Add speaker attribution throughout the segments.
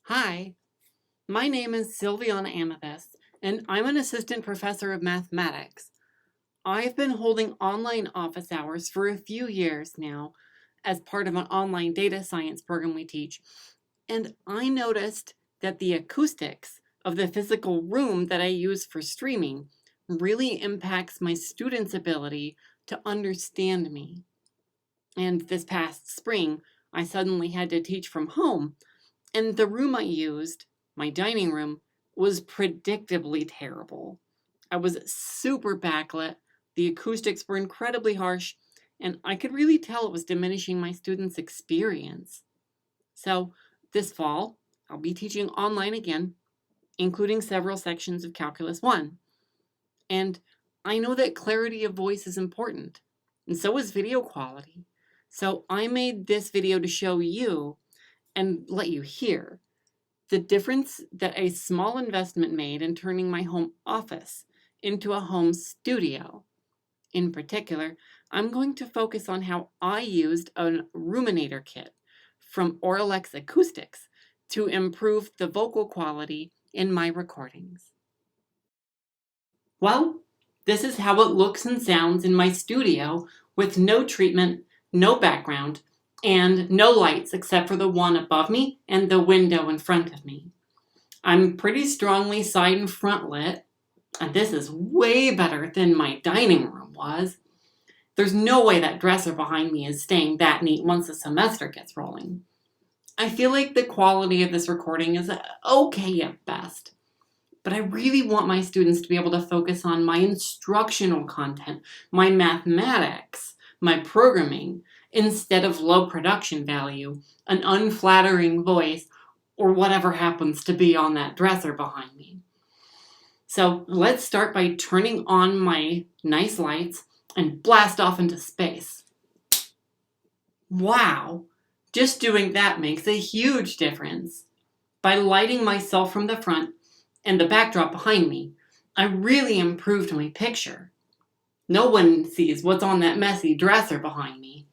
Speaker 1: Hi, my name is Sylviana Amethyst, and I'm an assistant professor of mathematics. I've been holding online office hours for a few years now as part of an online data science program we teach, and I noticed that the acoustics of the physical room that I use for streaming really impacts my students' ability to understand me. And this past spring, I suddenly had to teach from home, and the room I used, my dining room, was predictably terrible. I was super backlit, the acoustics were incredibly harsh, and I could really tell it was diminishing my students' experience. So, this fall, I'll be teaching online again, including several sections of Calculus 1. And I know that clarity of voice is important, and so is video quality. So, I made this video to show you and let you hear the difference that a small investment made in turning my home office into a home studio. In particular, I'm going to focus on how I used a ruminator kit from Auralex Acoustics to improve the vocal quality in my recordings. Well, this is how it looks and sounds in my studio with no treatment, no background, and no lights except for the one above me and the window in front of me. I'm pretty strongly side and front lit, and this is way better than my dining room was. There's no way that dresser behind me is staying that neat once the semester gets rolling. I feel like the quality of this recording is okay at best, but I really want my students to be able to focus on my instructional content, my mathematics, my programming, instead of low production value, an unflattering voice, or whatever happens to be on that dresser behind me. So let's start by turning on my nice lights and blast off into space. Wow, just doing that makes a huge difference. By lighting myself from the front and the backdrop behind me, I really improved my picture. No one sees what's on that messy dresser behind me.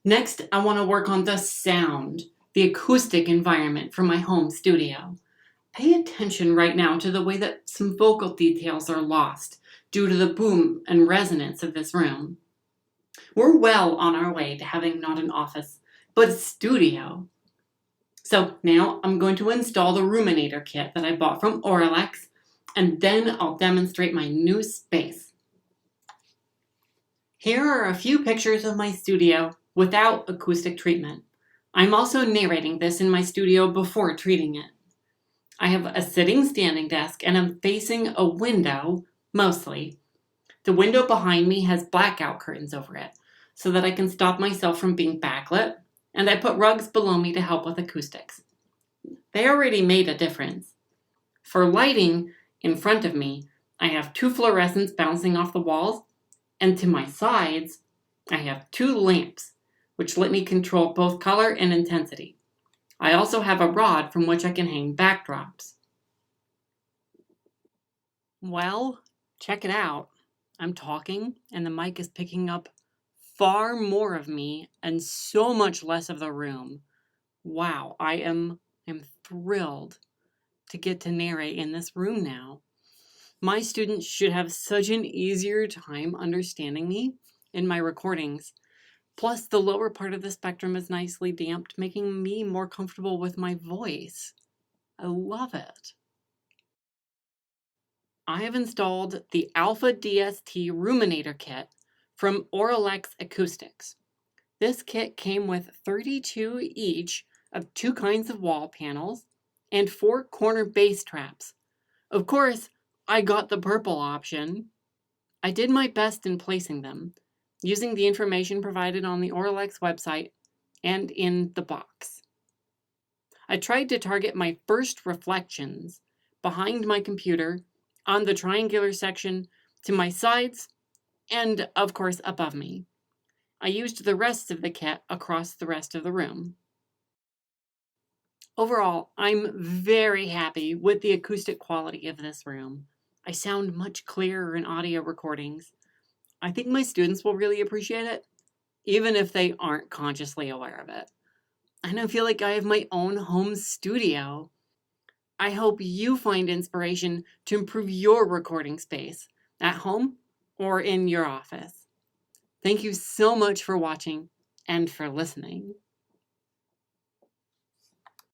Speaker 1: Next, I want to work on the sound, the acoustic environment for my home studio. Pay attention right now to the way that some vocal details are lost due to the boom and resonance of this room. We're well on our way to having not an office, but a studio. So now I'm going to install the ruminator kit that I bought from Auralex, and then I'll demonstrate my new space. Here are a few pictures of my studio without acoustic treatment. I'm also narrating this in my studio before treating it. I have a sitting standing desk and I'm facing a window, mostly. The window behind me has blackout curtains over it so that I can stop myself from being backlit, and I put rugs below me to help with acoustics. They already made a difference. For lighting, in front of me, I have two fluorescents bouncing off the walls, and to my sides, I have two lamps, which let me control both color and intensity. I also have a rod from which I can hang backdrops. Well, check it out. I'm talking and the mic is picking up far more of me and so much less of the room. Wow, I am thrilled to get to narrate in this room now. My students should have such an easier time understanding me in my recordings. Plus, the lower part of the spectrum is nicely damped, making me more comfortable with my voice. I love it. I have installed the Alpha DST Ruminator Kit from Auralex Acoustics. This kit came with 32 each of two kinds of wall panels and 4 corner bass traps. Of course, I got the purple option. I did my best in placing them, using the information provided on the Auralex website and in the box. I tried to target my first reflections behind my computer, on the triangular section, to my sides, and of course above me. I used the rest of the kit across the rest of the room. Overall, I'm very happy with the acoustic quality of this room. I sound much clearer in audio recordings. I think my students will really appreciate it, even if they aren't consciously aware of it. and I feel like I have my own home studio. I hope you find inspiration to improve your recording space at home or in your office. Thank you so much for watching and for listening.